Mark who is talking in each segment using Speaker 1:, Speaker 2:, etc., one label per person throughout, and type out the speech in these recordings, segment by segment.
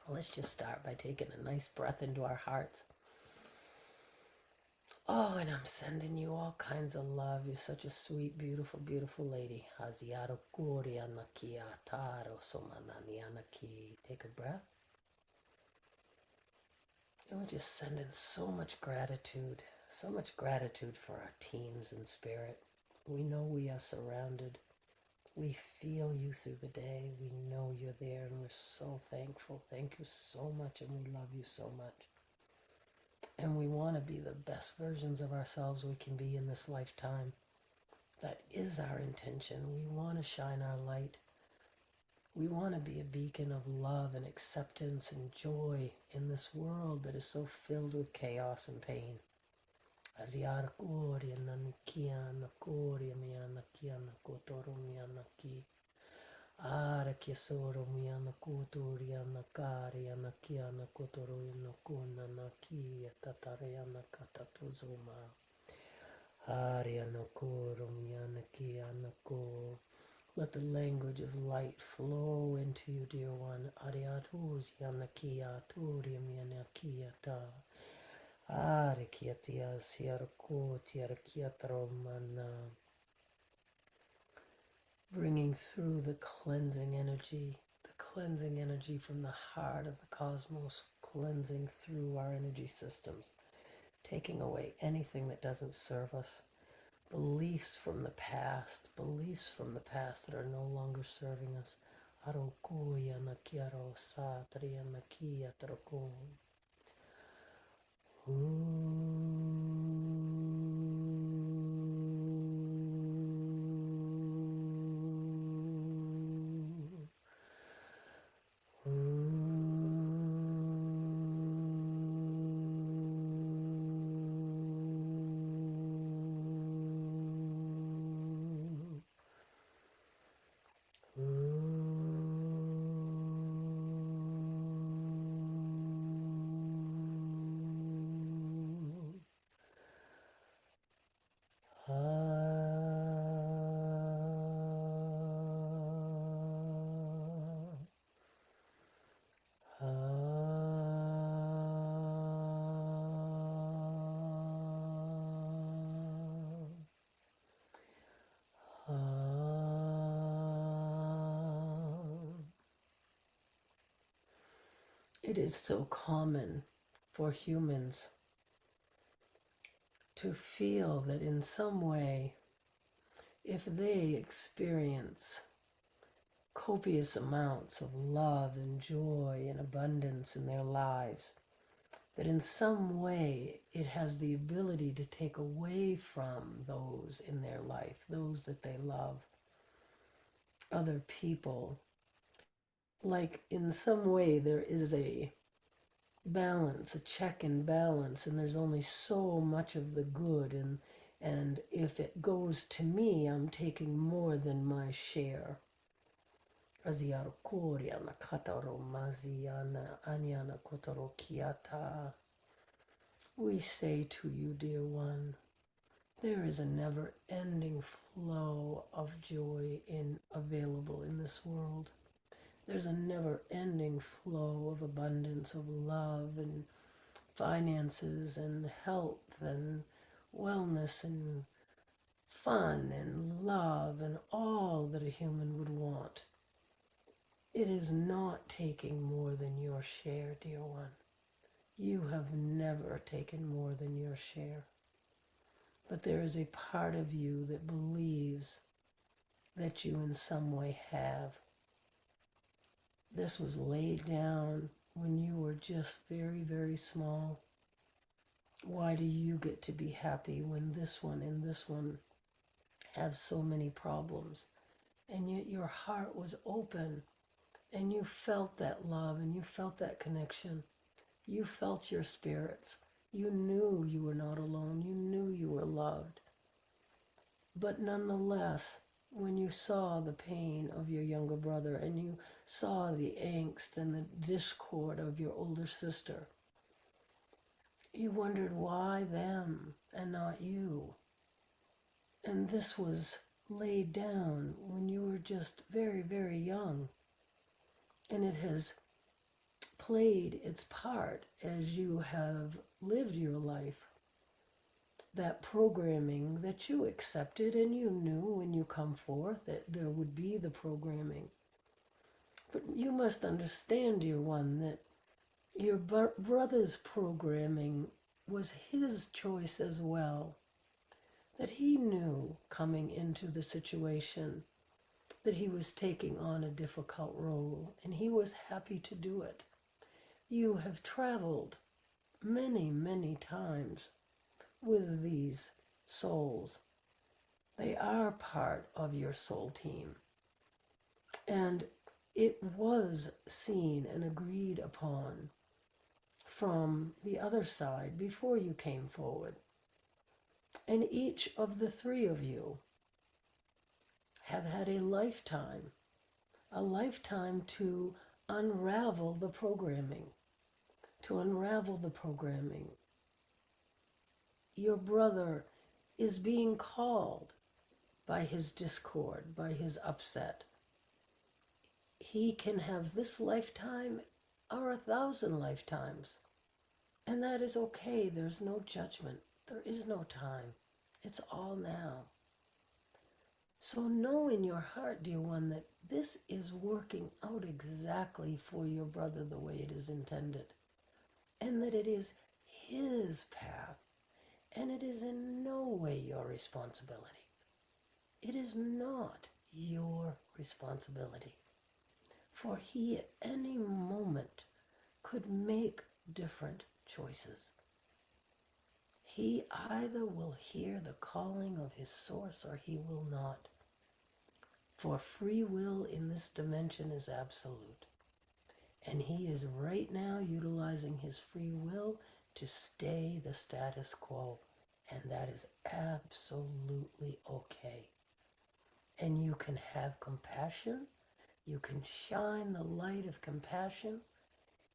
Speaker 1: Let's just start by taking a nice breath into our hearts. Oh, and I'm sending you all kinds of love. You're such a sweet, beautiful, beautiful lady. Haziaro kori anaki ataro somanani anaki. Take a breath. And we're just sending so much gratitude for our teams and spirit. We know we are surrounded. We feel you through the day. We know you're there, and we're so thankful. Thank you so much, and we love you so much. And we want to be the best versions of ourselves we can be in this lifetime. That is our intention. We want to shine our light. We want to be a beacon of love and acceptance and joy in this world that is so filled with chaos and pain. Aziara kori ananikia nakori miana kiana kotoro miana ki. Ara kiasoro miana kotori anakari anakiana kotoro inokuna naki tatare anakatatuzuma. Ari anakoro miana ki anako. Let the language of light flow into you, dear one. Ariatus yanakia turi mianakiata. Arikiatia siarko tiarakiatromana. Bringing through the cleansing energy from the heart of the cosmos, cleansing through our energy systems, taking away anything that doesn't serve us. Beliefs from the past that are no longer serving us. Arokuya nakiaro satria nakia troko. It is so common for humans to feel that in some way, if they experience copious amounts of love and joy and abundance in their lives, that in some way it has the ability to take away from those in their life, those that they love, other people. Like in some way there is a balance, a check and balance, and there's only so much of the good, and if it goes to me, I'm taking more than my share. Aziaro koriana kataro maziana anyana kotaro kiata. We say to you, dear one, there is a never-ending flow of joy available in this world. There's a never-ending flow of abundance, of love and finances and health and wellness and fun and love and all that a human would want. It is not taking more than your share, dear one. You have never taken more than your share. But there is a part of you that believes that you in some way have. This was laid down when you were just very, very small. Why do you get to be happy when this one and this one have so many problems? And yet your heart was open and you felt that love and you felt that connection. You felt your spirits. You knew you were not alone. You knew you were loved. But nonetheless, when you saw the pain of your younger brother and you saw the angst and the discord of your older sister, you wondered why them and not you. And this was laid down when you were just very, very young. And it has played its part as you have lived your life. That programming that you accepted, and you knew when you come forth that there would be the programming. But you must understand, dear one, that your brother's programming was his choice as well. That he knew coming into the situation that he was taking on a difficult role, and he was happy to do it. You have traveled many, many times with these souls. They are part of your soul team. And it was seen and agreed upon from the other side before you came forward. And each of the three of you have had a lifetime to unravel the programming, Your brother is being called by his discord, by his upset. He can have this lifetime or 1,000 lifetimes. And that is okay. There's no judgment. There is no time. It's all now. So know in your heart, dear one, that this is working out exactly for your brother the way it is intended. And that it is his path. And it is in no way your responsibility. It is not your responsibility. For he at any moment could make different choices. He either will hear the calling of his source or he will not. For free will in this dimension is absolute. And he is right now utilizing his free will to stay the status quo. And that is absolutely okay. And you can have compassion. You can shine the light of compassion.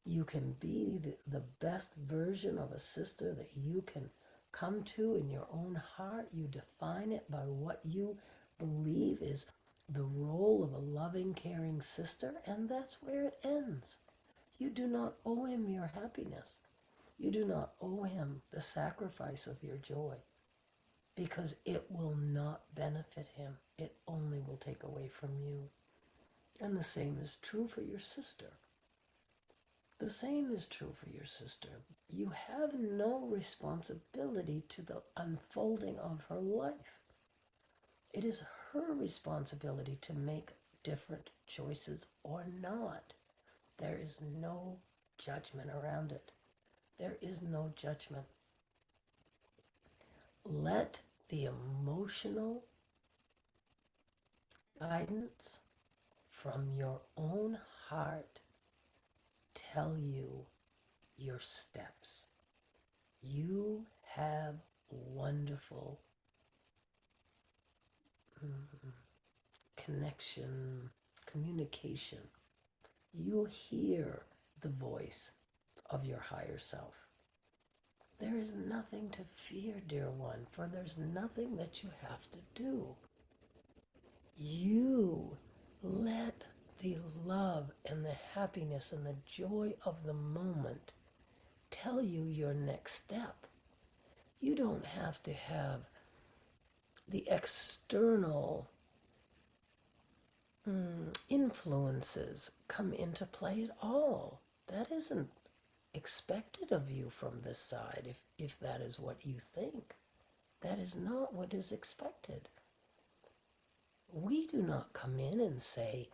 Speaker 1: You can be the best version of a sister that you can come to in your own heart. You define it by what you believe is the role of a loving, caring sister, and that's where it ends. You do not owe him your happiness. You do not owe him the sacrifice of your joy, because it will not benefit him. It only will take away from you. And the same is true for your sister. The same is true for your sister. You have no responsibility to the unfolding of her life. It is her responsibility to make different choices or not. There is no judgment around it. There is no judgment. Let the emotional guidance from your own heart tell you your steps. You have wonderful connection, communication. You hear the voice of your higher self. There is nothing to fear, dear one, for there's nothing that you have to do. You let the love and the happiness and the joy of the moment tell you your next step. You don't have to have the external influences come into play at all. That isn't expected of you from this side, if that is what you think. That is not what is expected. We do not come in and say,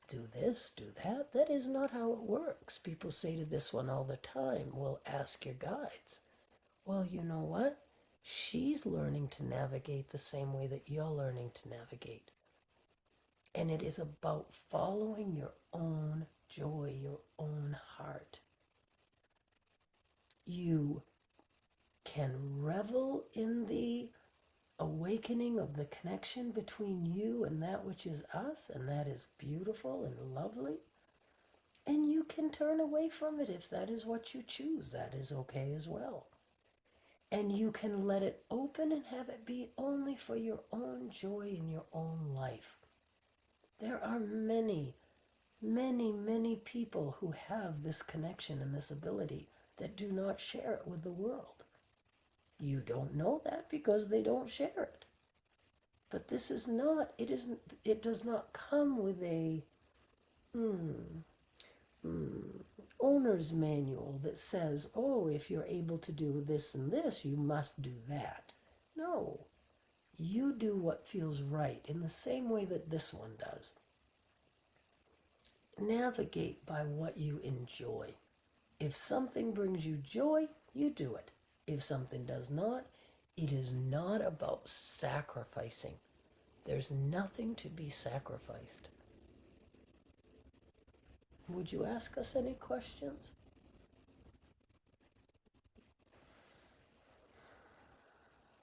Speaker 1: do this, do that. That is not how it works. People say to this one all the time, well, ask your guides. Well, you know what? She's learning to navigate the same way that you're learning to navigate. And it is about following your own joy, your own heart. You can revel in the awakening of the connection between you and that which is us, and that is beautiful and lovely. And you can turn away from it if that is what you choose. That is okay as well. And you can let it open and have it be only for your own joy in your own life. There are many many, many people who have this connection and this ability that do not share it with the world. You don't know that because they don't share it. But this is not, it does not come with a owner's manual that says, oh, if you're able to do this and this, you must do that. No, you do what feels right in the same way that this one does. Navigate by what you enjoy. If something brings you joy, you do it. If something does not, it is not about sacrificing. There's nothing to be sacrificed. Would you ask us any questions?